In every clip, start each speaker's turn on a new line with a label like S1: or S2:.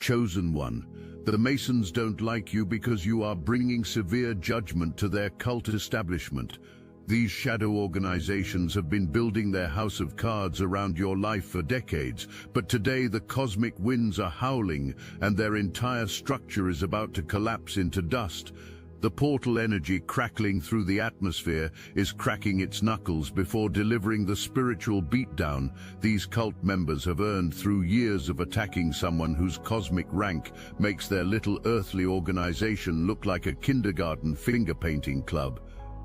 S1: Chosen One. The Masons don't like you because you are bringing severe judgment to their cult establishment. These shadow organizations have been building their house of cards around your life for decades, but today the cosmic winds are howling and their entire structure is about to collapse into dust. The portal energy crackling through the atmosphere is cracking its knuckles before delivering the spiritual beatdown these cult members have earned through years of attacking someone whose cosmic rank makes their little earthly organization look like a kindergarten finger-painting club.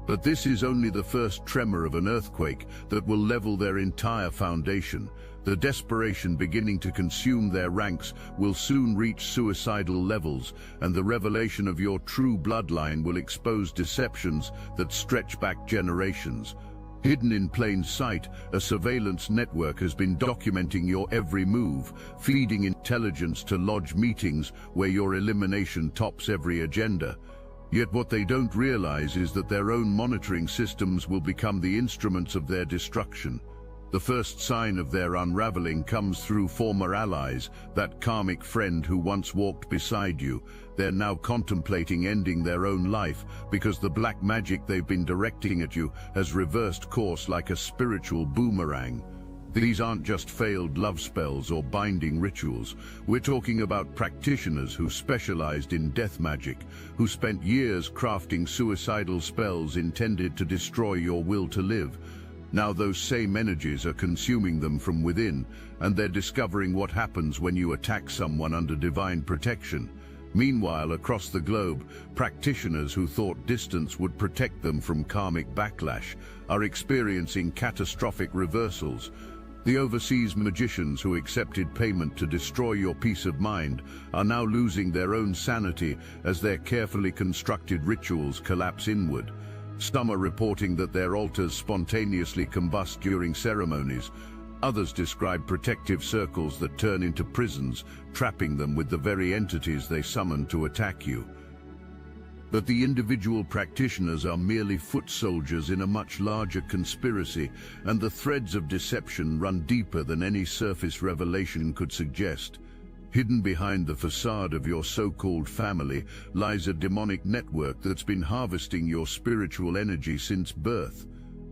S1: But this is only the first tremor of an earthquake that will level their entire foundation. The desperation beginning to consume their ranks will soon reach suicidal levels, and the revelation of your true bloodline will expose deceptions that stretch back generations. Hidden in plain sight, a surveillance network has been documenting your every move, feeding intelligence to lodge meetings where your elimination tops every agenda. Yet what they don't realize is that their own monitoring systems will become the instruments of their destruction. The first sign of their unraveling comes through former allies, that karmic friend who once walked beside you. They're now contemplating ending their own life because the black magic they've been directing at you has reversed course like a spiritual boomerang. These aren't just failed love spells or binding rituals. We're talking about practitioners who specialized in death magic, who spent years crafting suicidal spells intended to destroy your will to live. Now those same energies are consuming them from within, and they're discovering what happens when you attack someone under divine protection. Meanwhile, across the globe, practitioners who thought distance would protect them from karmic backlash are experiencing catastrophic reversals. The overseas magicians who accepted payment to destroy your peace of mind are now losing their own sanity as their carefully constructed rituals collapse inward. Some are reporting that their altars spontaneously combust during ceremonies. Others describe protective circles that turn into prisons, trapping them with the very entities they summon to attack you. But the individual practitioners are merely foot soldiers in a much larger conspiracy, and the threads of deception run deeper than any surface revelation could suggest. Hidden behind the facade of your so-called family lies a demonic network that's been harvesting your spiritual energy since birth.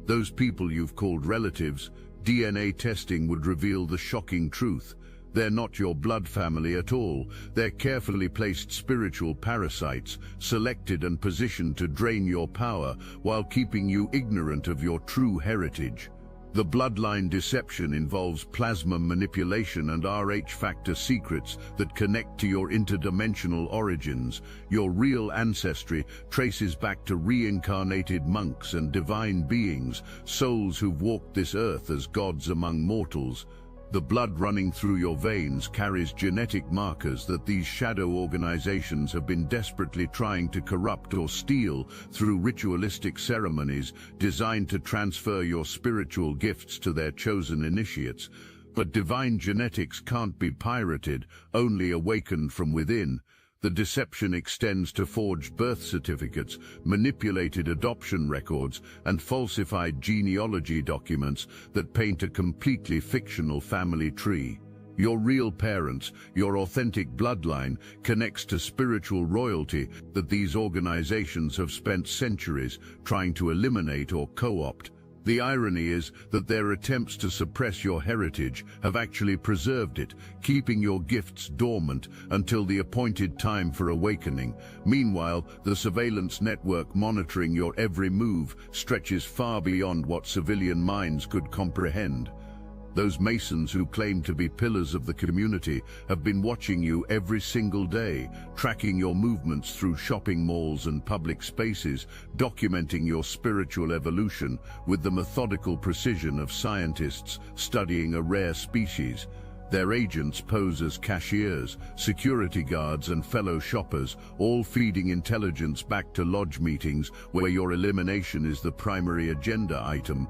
S1: Those people you've called relatives, DNA testing would reveal the shocking truth. They're not your blood family at all. They're carefully placed spiritual parasites, selected and positioned to drain your power while keeping you ignorant of your true heritage. The bloodline deception involves plasma manipulation and RH factor secrets that connect to your interdimensional origins. Your real ancestry traces back to reincarnated monks and divine beings, souls who've walked this earth as gods among mortals. The blood running through your veins carries genetic markers that these shadow organizations have been desperately trying to corrupt or steal through ritualistic ceremonies designed to transfer your spiritual gifts to their chosen initiates. But divine genetics can't be pirated, only awakened from within. The deception extends to forged birth certificates, manipulated adoption records, and falsified genealogy documents that paint a completely fictional family tree. Your real parents, your authentic bloodline, connects to spiritual royalty that these organizations have spent centuries trying to eliminate or co-opt. The irony is that their attempts to suppress your heritage have actually preserved it, keeping your gifts dormant until the appointed time for awakening. Meanwhile, the surveillance network monitoring your every move stretches far beyond what civilian minds could comprehend. Those Masons who claim to be pillars of the community have been watching you every single day, tracking your movements through shopping malls and public spaces, documenting your spiritual evolution with the methodical precision of scientists studying a rare species. Their agents pose as cashiers, security guards and fellow shoppers, all feeding intelligence back to lodge meetings where your elimination is the primary agenda item.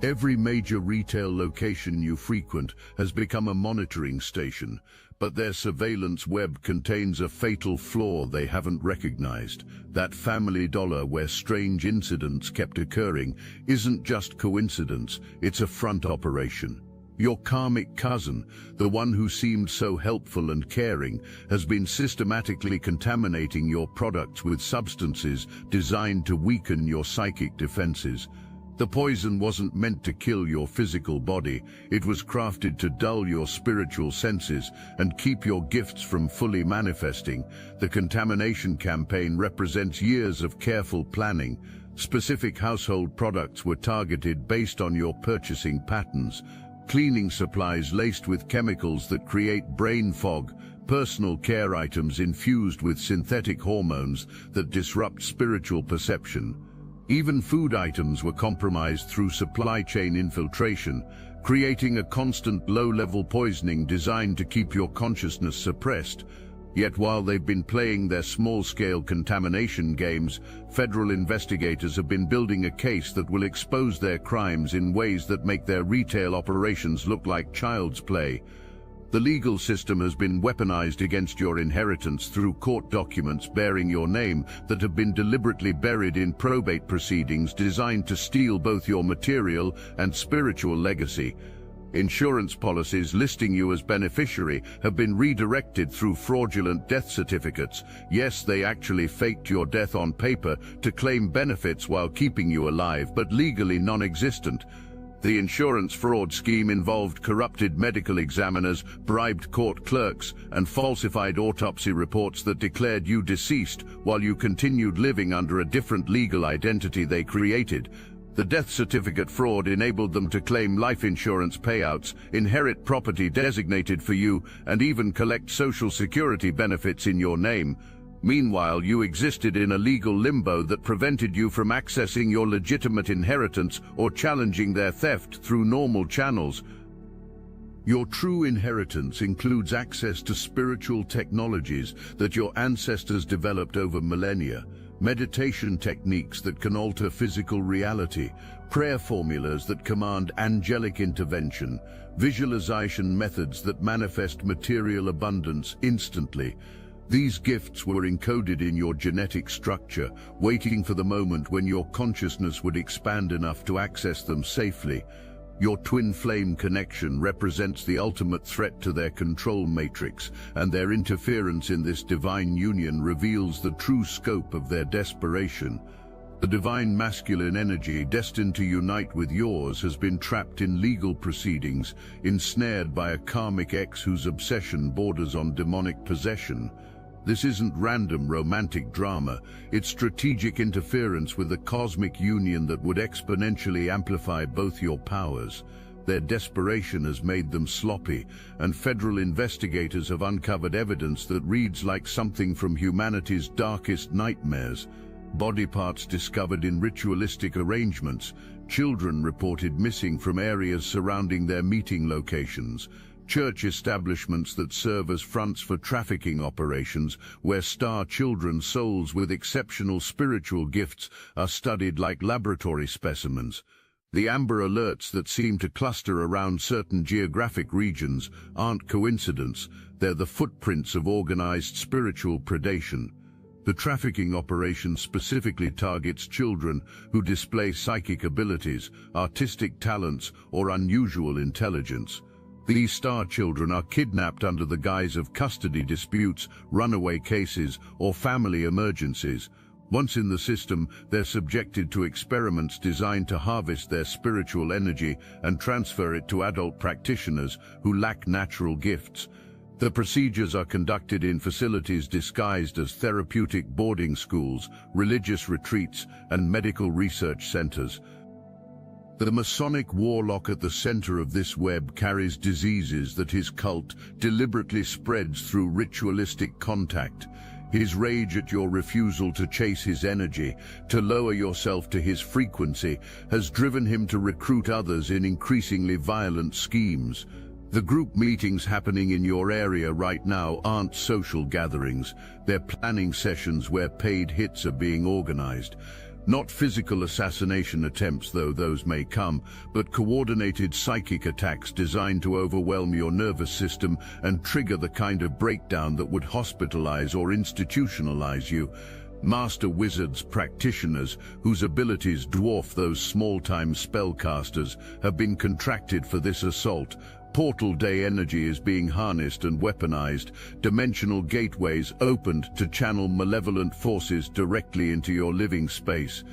S1: Every major retail location you frequent has become a monitoring station, but their surveillance web contains a fatal flaw they haven't recognized. That family dollar where strange incidents kept occurring isn't just coincidence, it's a front operation. Your karmic cousin, the one who seemed so helpful and caring, has been systematically contaminating your products with substances designed to weaken your psychic defenses. The poison wasn't meant to kill your physical body. It was crafted to dull your spiritual senses and keep your gifts from fully manifesting. The contamination campaign represents years of careful planning. Specific household products were targeted based on your purchasing patterns. Cleaning supplies laced with chemicals that create brain fog, personal care items infused with synthetic hormones that disrupt spiritual perception. Even food items were compromised through supply chain infiltration, creating a constant low-level poisoning designed to keep your consciousness suppressed. Yet while they've been playing their small-scale contamination games, federal investigators have been building a case that will expose their crimes in ways that make their retail operations look like child's play. The legal system has been weaponized against your inheritance through court documents bearing your name that have been deliberately buried in probate proceedings designed to steal both your material and spiritual legacy. Insurance policies listing you as beneficiary have been redirected through fraudulent death certificates. Yes, they actually faked your death on paper to claim benefits while keeping you alive, but legally non-existent. The insurance fraud scheme involved corrupted medical examiners, bribed court clerks, and falsified autopsy reports that declared you deceased while you continued living under a different legal identity they created. The death certificate fraud enabled them to claim life insurance payouts, inherit property designated for you, and even collect Social Security benefits in your name. Meanwhile, you existed in a legal limbo that prevented you from accessing your legitimate inheritance or challenging their theft through normal channels. Your true inheritance includes access to spiritual technologies that your ancestors developed over millennia, meditation techniques that can alter physical reality, prayer formulas that command angelic intervention, visualization methods that manifest material abundance instantly. These gifts were encoded in your genetic structure, waiting for the moment when your consciousness would expand enough to access them safely. Your twin flame connection represents the ultimate threat to their control matrix, and their interference in this divine union reveals the true scope of their desperation. The divine masculine energy destined to unite with yours has been trapped in legal proceedings, ensnared by a karmic ex whose obsession borders on demonic possession. This isn't random romantic drama, it's strategic interference with a cosmic union that would exponentially amplify both your powers. Their desperation has made them sloppy, and federal investigators have uncovered evidence that reads like something from humanity's darkest nightmares. Body parts discovered in ritualistic arrangements, children reported missing from areas surrounding their meeting locations, church establishments that serve as fronts for trafficking operations, where star children's souls with exceptional spiritual gifts are studied like laboratory specimens. The Amber Alerts that seem to cluster around certain geographic regions aren't coincidence, they're the footprints of organized spiritual predation. The trafficking operation specifically targets children who display psychic abilities, artistic talents, or unusual intelligence. These star children are kidnapped under the guise of custody disputes, runaway cases, or family emergencies. Once in the system, they're subjected to experiments designed to harvest their spiritual energy and transfer it to adult practitioners who lack natural gifts. The procedures are conducted in facilities disguised as therapeutic boarding schools, religious retreats, and medical research centers. The Masonic warlock at the center of this web carries diseases that his cult deliberately spreads through ritualistic contact. His rage at your refusal to chase his energy, to lower yourself to his frequency, has driven him to recruit others in increasingly violent schemes. The group meetings happening in your area right now aren't social gatherings. They're planning sessions where paid hits are being organized. Not physical assassination attempts, though those may come, but coordinated psychic attacks designed to overwhelm your nervous system and trigger the kind of breakdown that would hospitalize or institutionalize you. Master wizards practitioners, whose abilities dwarf those small-time spellcasters, have been contracted for this assault. Portal Day energy is being harnessed and weaponized, dimensional gateways opened to channel malevolent forces directly into your living space.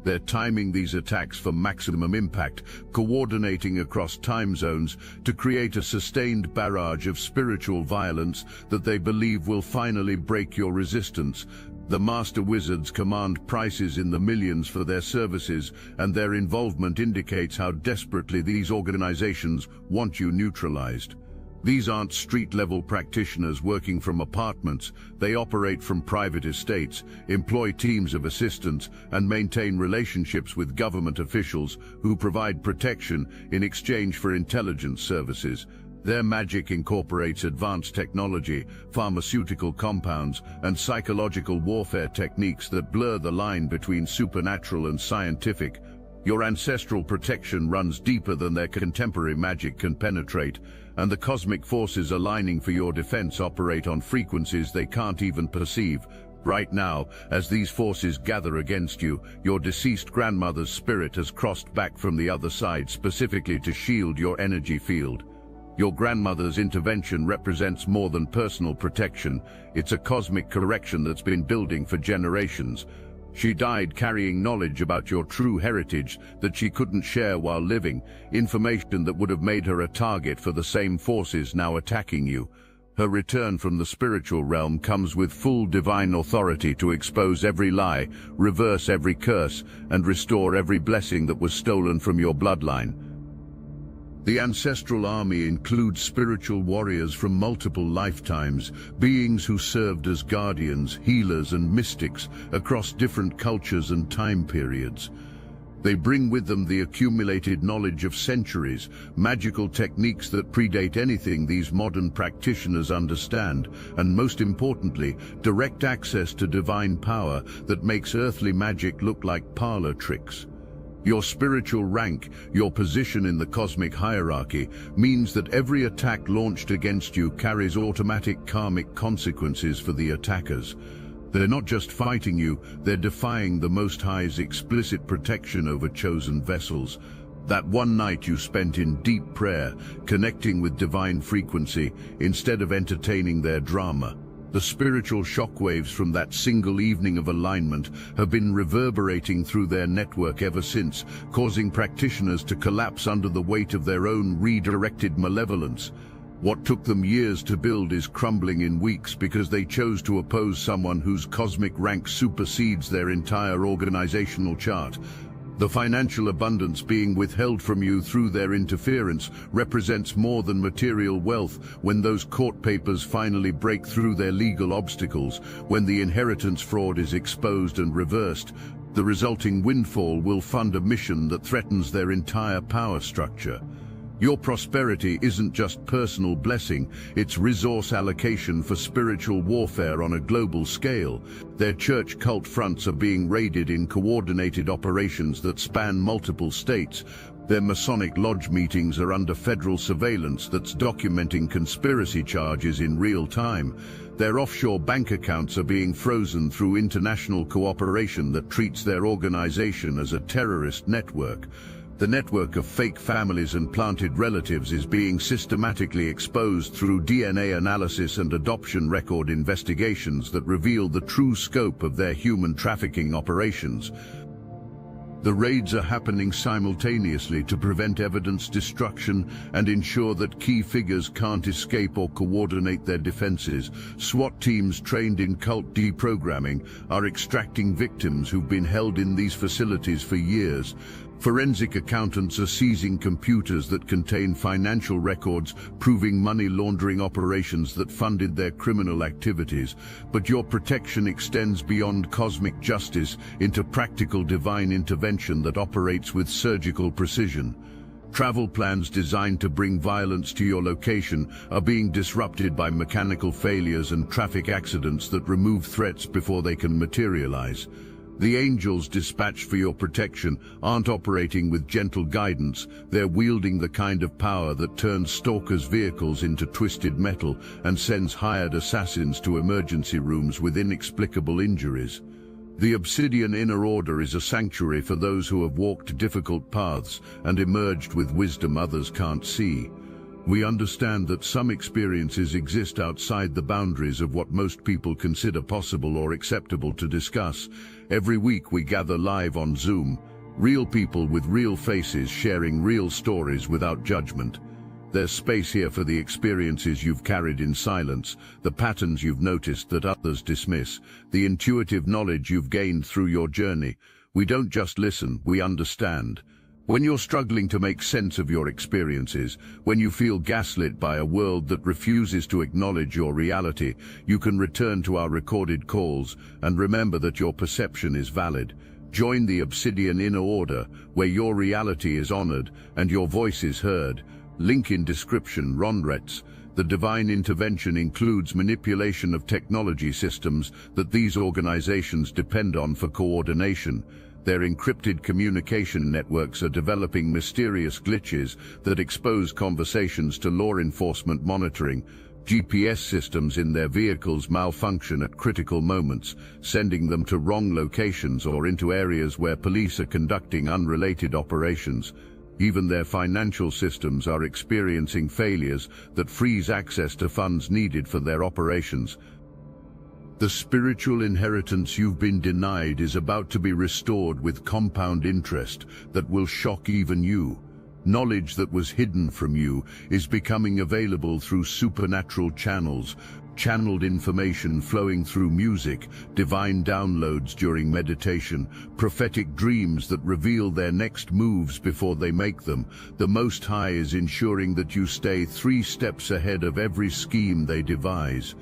S1: They're timing these attacks for maximum impact, coordinating across time zones to create a sustained barrage of spiritual violence that they believe will finally break your resistance. The Master Wizards command prices in the millions for their services, and their involvement indicates how desperately these organizations want you neutralized. These aren't street-level practitioners working from apartments. They operate from private estates, employ teams of assistants, and maintain relationships with government officials who provide protection in exchange for intelligence services. Their magic incorporates advanced technology, pharmaceutical compounds, and psychological warfare techniques that blur the line between supernatural and scientific. Your ancestral protection runs deeper than their contemporary magic can penetrate, and the cosmic forces aligning for your defense operate on frequencies they can't even perceive. Right now, as these forces gather against you, your deceased grandmother's spirit has crossed back from the other side specifically to shield your energy field. Your grandmother's intervention represents more than personal protection. It's a cosmic correction that's been building for generations. She died carrying knowledge about your true heritage that she couldn't share while living, information that would have made her a target for the same forces now attacking you. Her return from the spiritual realm comes with full divine authority to expose every lie, reverse every curse, and restore every blessing that was stolen from your bloodline. The ancestral army includes spiritual warriors from multiple lifetimes, beings who served as guardians, healers, and mystics across different cultures and time periods. They bring with them the accumulated knowledge of centuries, magical techniques that predate anything these modern practitioners understand, and most importantly, direct access to divine power that makes earthly magic look like parlor tricks. Your spiritual rank, your position in the cosmic hierarchy, means that every attack launched against you carries automatic karmic consequences for the attackers. They're not just fighting you, they're defying the Most High's explicit protection over chosen vessels. That one night you spent in deep prayer, connecting with divine frequency, instead of entertaining their drama. The spiritual shockwaves from that single evening of alignment have been reverberating through their network ever since, causing practitioners to collapse under the weight of their own redirected malevolence. What took them years to build is crumbling in weeks because they chose to oppose someone whose cosmic rank supersedes their entire organizational chart. The financial abundance being withheld from you through their interference represents more than material wealth when those court papers finally break through their legal obstacles. When the inheritance fraud is exposed and reversed, the resulting windfall will fund a mission that threatens their entire power structure. Your prosperity isn't just personal blessing, it's resource allocation for spiritual warfare on a global scale. Their church cult fronts are being raided in coordinated operations that span multiple states. Their Masonic Lodge meetings are under federal surveillance that's documenting conspiracy charges in real time. Their offshore bank accounts are being frozen through international cooperation that treats their organization as a terrorist network. The network of fake families and planted relatives is being systematically exposed through DNA analysis and adoption record investigations that reveal the true scope of their human trafficking operations. The raids are happening simultaneously to prevent evidence destruction and ensure that key figures can't escape or coordinate their defenses. SWAT teams trained in cult deprogramming are extracting victims who've been held in these facilities for years. Forensic accountants are seizing computers that contain financial records proving money laundering operations that funded their criminal activities. But your protection extends beyond cosmic justice into practical divine intervention that operates with surgical precision. Travel plans designed to bring violence to your location are being disrupted by mechanical failures and traffic accidents that remove threats before they can materialize. The angels dispatched for your protection aren't operating with gentle guidance, they're wielding the kind of power that turns stalkers' vehicles into twisted metal and sends hired assassins to emergency rooms with inexplicable injuries. The Obsidian Inner Order is a sanctuary for those who have walked difficult paths and emerged with wisdom others can't see. We understand that some experiences exist outside the boundaries of what most people consider possible or acceptable to discuss. Every week we gather live on Zoom, real people with real faces sharing real stories without judgment. There's space here for the experiences you've carried in silence, the patterns you've noticed that others dismiss, the intuitive knowledge you've gained through your journey. We don't just listen, we understand. When you're struggling to make sense of your experiences, when you feel gaslit by a world that refuses to acknowledge your reality, you can return to our recorded calls and remember that your perception is valid. Join the Obsidian Inner Order, where your reality is honored and your voice is heard. Link in description. Ronrets. The divine intervention includes manipulation of technology systems that these organizations depend on for coordination. Their encrypted communication networks are developing mysterious glitches that expose conversations to law enforcement monitoring. GPS systems in their vehicles malfunction at critical moments, sending them to wrong locations or into areas where police are conducting unrelated operations. Even their financial systems are experiencing failures that freeze access to funds needed for their operations. The spiritual inheritance you've been denied is about to be restored with compound interest that will shock even you. Knowledge that was hidden from you is becoming available through supernatural channels, channeled information flowing through music, divine downloads during meditation, prophetic dreams that reveal their next moves before they make them. The Most High is ensuring that you stay 3 steps ahead of every scheme they devise.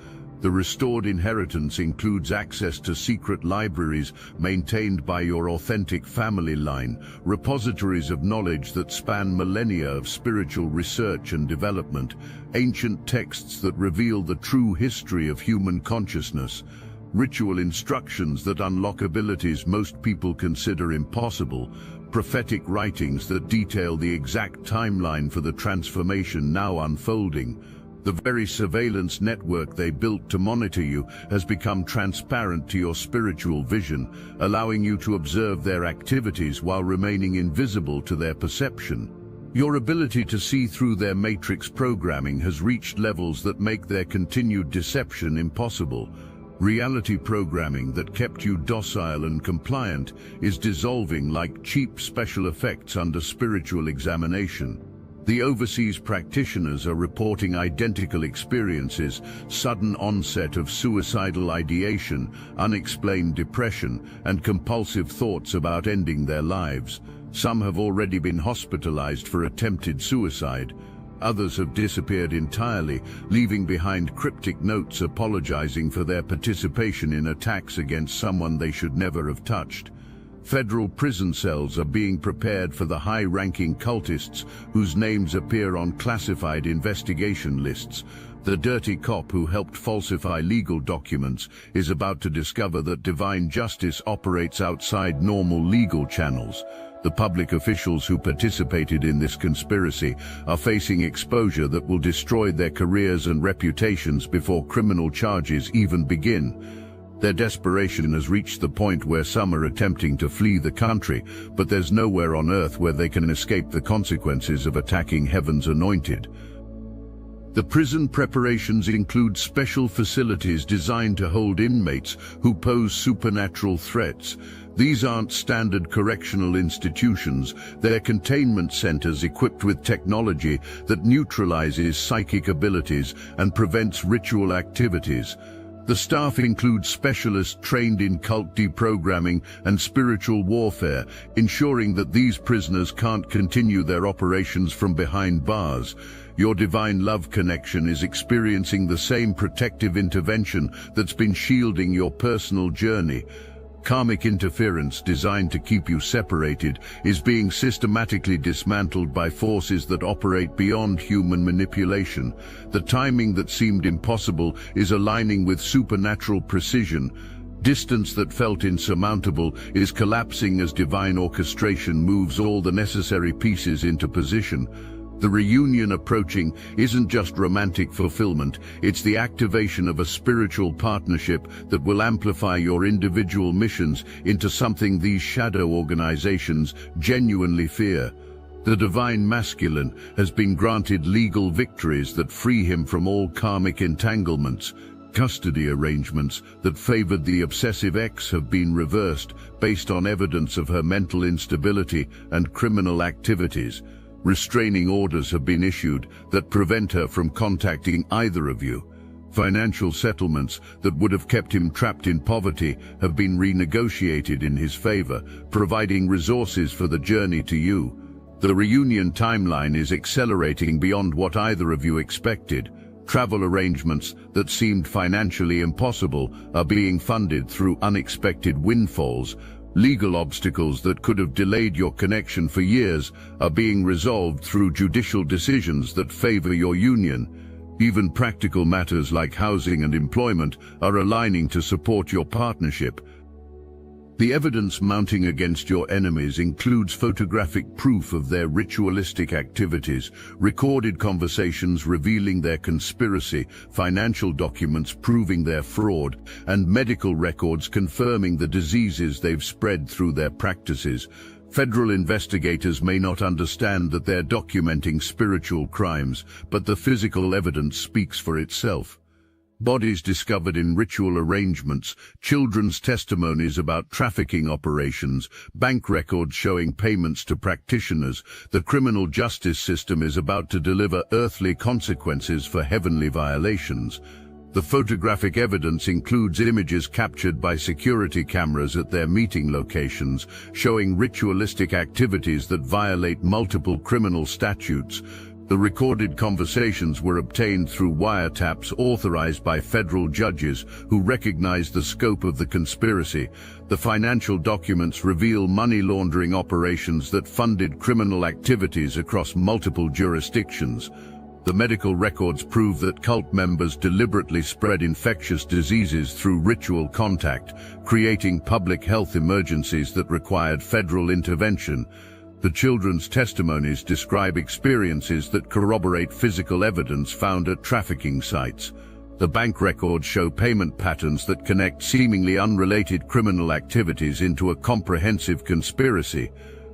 S1: The restored inheritance includes access to secret libraries maintained by your authentic family line, repositories of knowledge that span millennia of spiritual research and development, ancient texts that reveal the true history of human consciousness, ritual instructions that unlock abilities most people consider impossible, prophetic writings that detail the exact timeline for the transformation now unfolding. The very surveillance network they built to monitor you has become transparent to your spiritual vision, allowing you to observe their activities while remaining invisible to their perception. Your ability to see through their matrix programming has reached levels that make their continued deception impossible. Reality programming that kept you docile and compliant is dissolving like cheap special effects under spiritual examination. The overseas practitioners are reporting identical experiences: sudden onset of suicidal ideation, unexplained depression, and compulsive thoughts about ending their lives. Some have already been hospitalized for attempted suicide. Others have disappeared entirely, leaving behind cryptic notes apologizing for their participation in attacks against someone they should never have touched. Federal prison cells are being prepared for the high-ranking cultists whose names appear on classified investigation lists. The dirty cop who helped falsify legal documents is about to discover that divine justice operates outside normal legal channels. The public officials who participated in this conspiracy are facing exposure that will destroy their careers and reputations before criminal charges even begin. Their desperation has reached the point where some are attempting to flee the country, but there's nowhere on earth where they can escape the consequences of attacking heaven's anointed. The prison preparations include special facilities designed to hold inmates who pose supernatural threats. These aren't standard correctional institutions, they're containment centers equipped with technology that neutralizes psychic abilities and prevents ritual activities. The staff includes specialists trained in cult deprogramming and spiritual warfare, ensuring that these prisoners can't continue their operations from behind bars. Your divine love connection is experiencing the same protective intervention that's been shielding your personal journey. Karmic interference designed to keep you separated is being systematically dismantled by forces that operate beyond human manipulation. The timing that seemed impossible is aligning with supernatural precision. Distance that felt insurmountable is collapsing as divine orchestration moves all the necessary pieces into position. The reunion approaching isn't just romantic fulfillment, it's the activation of a spiritual partnership that will amplify your individual missions into something these shadow organizations genuinely fear. The Divine Masculine has been granted legal victories that free him from all karmic entanglements. Custody arrangements that favored the obsessive ex have been reversed based on evidence of her mental instability and criminal activities. Restraining orders have been issued that prevent her from contacting either of you. Financial settlements that would have kept him trapped in poverty have been renegotiated in his favor, providing resources for the journey to you. The reunion timeline is accelerating beyond what either of you expected. Travel arrangements that seemed financially impossible are being funded through unexpected windfalls. Legal obstacles that could have delayed your connection for years are being resolved through judicial decisions that favor your union. Even practical matters like housing and employment are aligning to support your partnership. The evidence mounting against your enemies includes photographic proof of their ritualistic activities, recorded conversations revealing their conspiracy, financial documents proving their fraud, and medical records confirming the diseases they've spread through their practices. Federal investigators may not understand that they're documenting spiritual crimes, but the physical evidence speaks for itself. Bodies discovered in ritual arrangements, children's testimonies about trafficking operations, bank records showing payments to practitioners. The criminal justice system is about to deliver earthly consequences for heavenly violations. The photographic evidence includes images captured by security cameras at their meeting locations, showing ritualistic activities that violate multiple criminal statutes. The recorded conversations were obtained through wiretaps authorized by federal judges who recognized the scope of the conspiracy. The financial documents reveal money laundering operations that funded criminal activities across multiple jurisdictions. The medical records prove that cult members deliberately spread infectious diseases through ritual contact, creating public health emergencies that required federal intervention. The children's testimonies describe experiences that corroborate physical evidence found at trafficking sites. The bank records show payment patterns that connect seemingly unrelated criminal activities into a comprehensive conspiracy.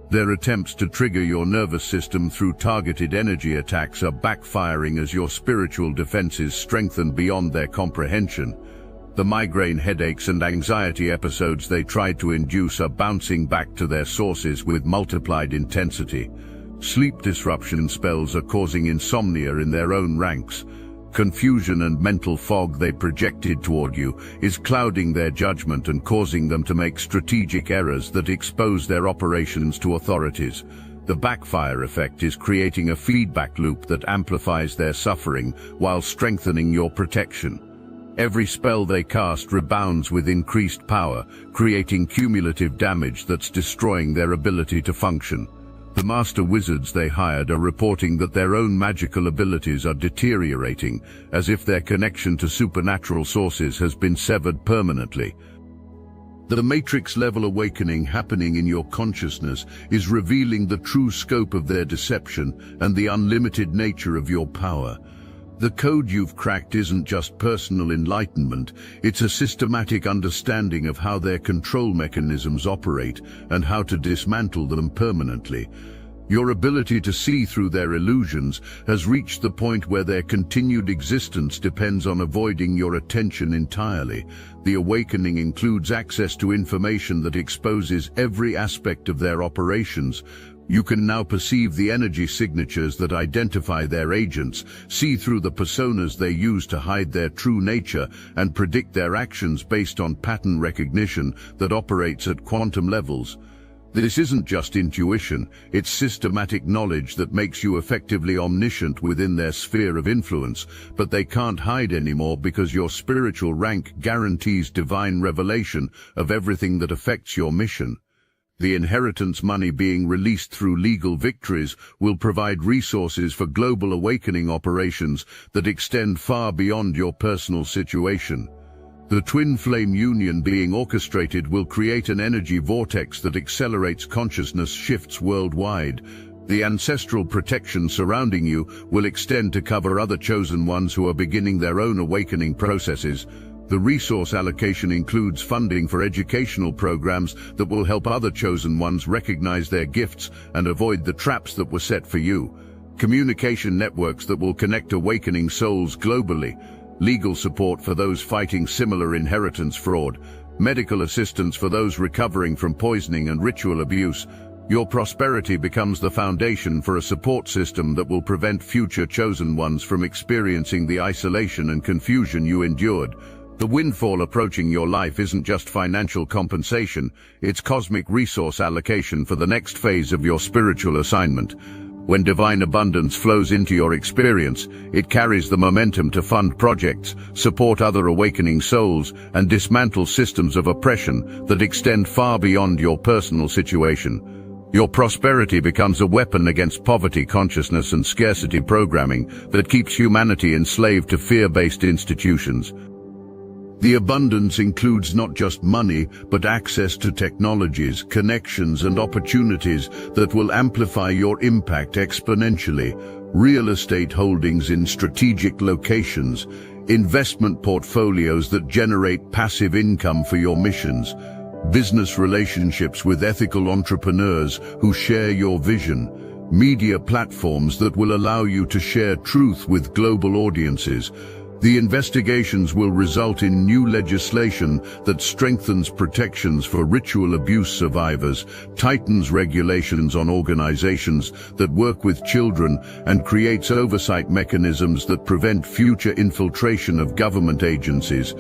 S1: Their attempts to trigger your nervous system through targeted energy attacks are backfiring as your spiritual defenses strengthen beyond their comprehension. The migraine headaches and anxiety episodes they tried to induce are bouncing back to their sources with multiplied intensity. Sleep disruption spells are causing insomnia in their own ranks. Confusion and mental fog they projected toward you is clouding their judgment and causing them to make strategic errors that expose their operations to authorities. The backfire effect is creating a feedback loop that amplifies their suffering while strengthening your protection. Every spell they cast rebounds with increased power, creating cumulative damage that's destroying their ability to function. The master wizards they hired are reporting that their own magical abilities are deteriorating, as if their connection to supernatural sources has been severed permanently. The Matrix-level awakening happening in your consciousness is revealing the true scope of their deception and the unlimited nature of your power. The code you've cracked isn't just personal enlightenment, it's a systematic understanding of how their control mechanisms operate and how to dismantle them permanently. Your ability to see through their illusions has reached the point where their continued existence depends on avoiding your attention entirely. The awakening includes access to information that exposes every aspect of their operations. You can now perceive the energy signatures that identify their agents, see through the personas they use to hide their true nature, and predict their actions based on pattern recognition that operates at quantum levels. This isn't just intuition, it's systematic knowledge that makes you effectively omniscient within their sphere of influence, but they can't hide anymore because your spiritual rank guarantees divine revelation of everything that affects your mission. The inheritance money being released through legal victories will provide resources for global awakening operations that extend far beyond your personal situation. The twin flame union being orchestrated will create an energy vortex that accelerates consciousness shifts worldwide. The ancestral protection surrounding you will extend to cover other chosen ones who are beginning their own awakening processes. The resource allocation includes funding for educational programs that will help other chosen ones recognize their gifts and avoid the traps that were set for you. Communication networks that will connect awakening souls globally. Legal support for those fighting similar inheritance fraud. Medical assistance for those recovering from poisoning and ritual abuse. Your prosperity becomes the foundation for a support system that will prevent future chosen ones from experiencing the isolation and confusion you endured. The windfall approaching your life isn't just financial compensation, it's cosmic resource allocation for the next phase of your spiritual assignment. When divine abundance flows into your experience, it carries the momentum to fund projects, support other awakening souls, and dismantle systems of oppression that extend far beyond your personal situation. Your prosperity becomes a weapon against poverty consciousness and scarcity programming that keeps humanity enslaved to fear-based institutions. The abundance includes not just money, but access to technologies, connections, and opportunities that will amplify your impact exponentially. Real estate holdings in strategic locations, investment portfolios that generate passive income for your missions, business relationships with ethical entrepreneurs who share your vision, media platforms that will allow you to share truth with global audiences. The investigations will result in new legislation that strengthens protections for ritual abuse survivors, tightens regulations on organizations that work with children, and creates oversight mechanisms that prevent future infiltration of government agencies.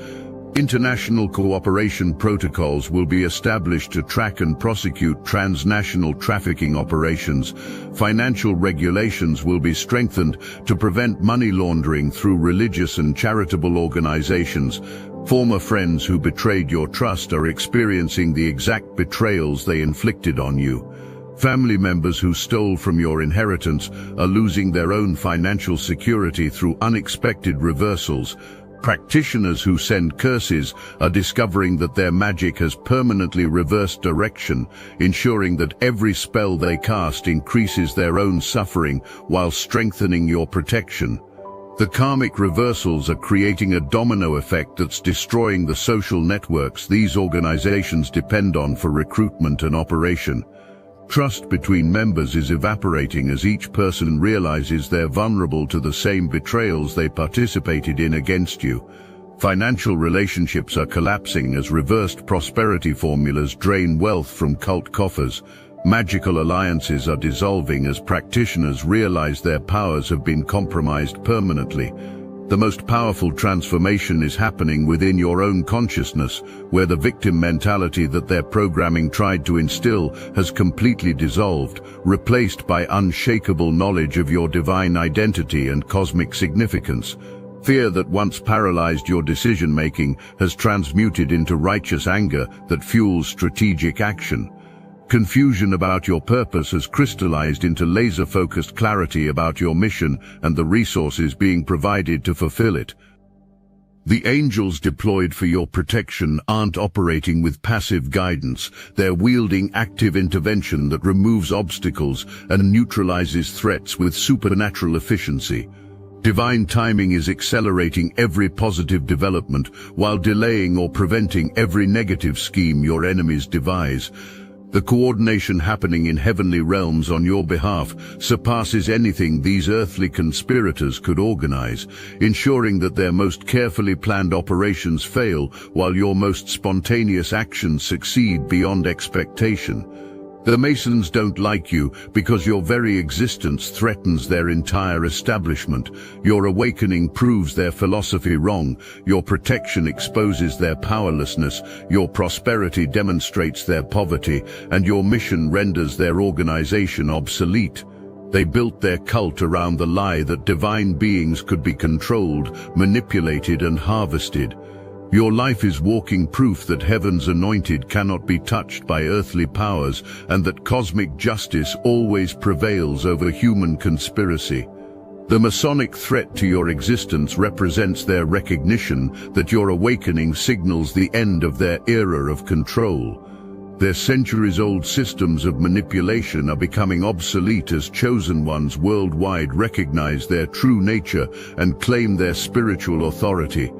S1: International cooperation protocols will be established to track and prosecute transnational trafficking operations. Financial regulations will be strengthened to prevent money laundering through religious and charitable organizations. Former friends who betrayed your trust are experiencing the exact betrayals they inflicted on you. Family members who stole from your inheritance are losing their own financial security through unexpected reversals. Practitioners who send curses are discovering that their magic has permanently reversed direction, ensuring that every spell they cast increases their own suffering while strengthening your protection. The karmic reversals are creating a domino effect that's destroying the social networks these organizations depend on for recruitment and operation. Trust between members is evaporating as each person realizes they're vulnerable to the same betrayals they participated in against you. Financial relationships are collapsing as reversed prosperity formulas drain wealth from cult coffers. Magical alliances are dissolving as practitioners realize their powers have been compromised permanently. The most powerful transformation is happening within your own consciousness, where the victim mentality that their programming tried to instill has completely dissolved, replaced by unshakable knowledge of your divine identity and cosmic significance. Fear that once paralyzed your decision-making has transmuted into righteous anger that fuels strategic action. Confusion about your purpose has crystallized into laser-focused clarity about your mission and the resources being provided to fulfill it. The angels deployed for your protection aren't operating with passive guidance. They're wielding active intervention that removes obstacles and neutralizes threats with supernatural efficiency. Divine timing is accelerating every positive development while delaying or preventing every negative scheme your enemies devise. The coordination happening in heavenly realms on your behalf surpasses anything these earthly conspirators could organize, ensuring that their most carefully planned operations fail while your most spontaneous actions succeed beyond expectation. The Masons don't like you because your very existence threatens their entire establishment. Your awakening proves their philosophy wrong. Your protection exposes their powerlessness. Your prosperity demonstrates their poverty, and your mission renders their organization obsolete. They built their cult around the lie that divine beings could be controlled, manipulated, and harvested. Your life is walking proof that heaven's anointed cannot be touched by earthly powers, and that cosmic justice always prevails over human conspiracy. The Masonic threat to your existence represents their recognition that your awakening signals the end of their era of control. Their centuries-old systems of manipulation are becoming obsolete as chosen ones worldwide recognize their true nature and claim their spiritual authority.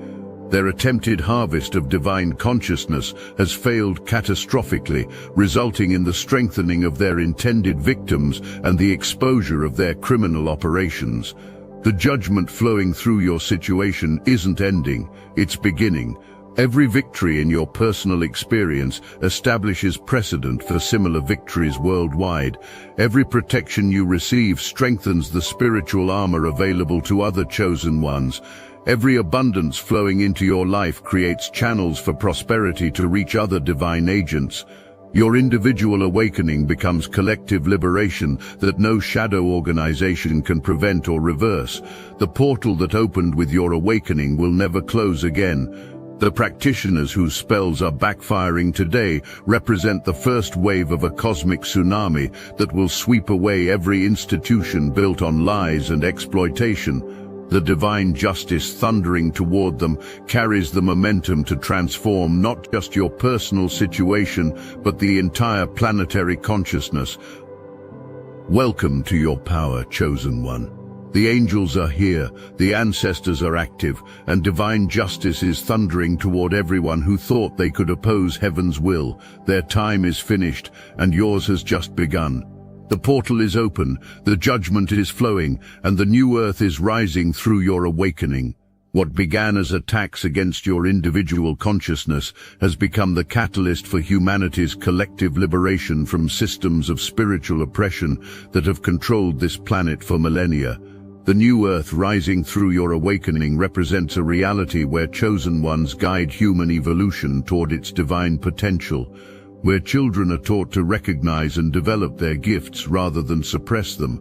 S1: Their attempted harvest of divine consciousness has failed catastrophically, resulting in the strengthening of their intended victims and the exposure of their criminal operations. The judgment flowing through your situation isn't ending, it's beginning. Every victory in your personal experience establishes precedent for similar victories worldwide. Every protection you receive strengthens the spiritual armor available to other chosen ones. Every abundance flowing into your life creates channels for prosperity to reach other divine agents. Your individual awakening becomes collective liberation that no shadow organization can prevent or reverse. The portal that opened with your awakening will never close again. The practitioners whose spells are backfiring today represent the first wave of a cosmic tsunami that will sweep away every institution built on lies and exploitation. The divine justice thundering toward them carries the momentum to transform not just your personal situation, but the entire planetary consciousness. Welcome to your power, chosen one. The angels are here, the ancestors are active, and divine justice is thundering toward everyone who thought they could oppose heaven's will. Their time is finished, and yours has just begun. The portal is open, the judgment is flowing, and the new earth is rising through your awakening. What began as attacks against your individual consciousness has become the catalyst for humanity's collective liberation from systems of spiritual oppression that have controlled this planet for millennia. The new earth rising through your awakening represents a reality where chosen ones guide human evolution toward its divine potential, where children are taught to recognize and develop their gifts rather than suppress them,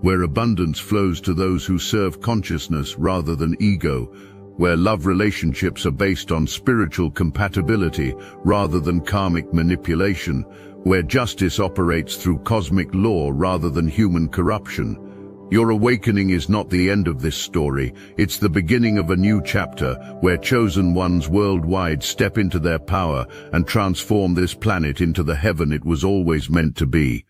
S1: where abundance flows to those who serve consciousness rather than ego, where love relationships are based on spiritual compatibility rather than karmic manipulation, where justice operates through cosmic law rather than human corruption. Your awakening is not the end of this story, it's the beginning of a new chapter where chosen ones worldwide step into their power and transform this planet into the heaven it was always meant to be.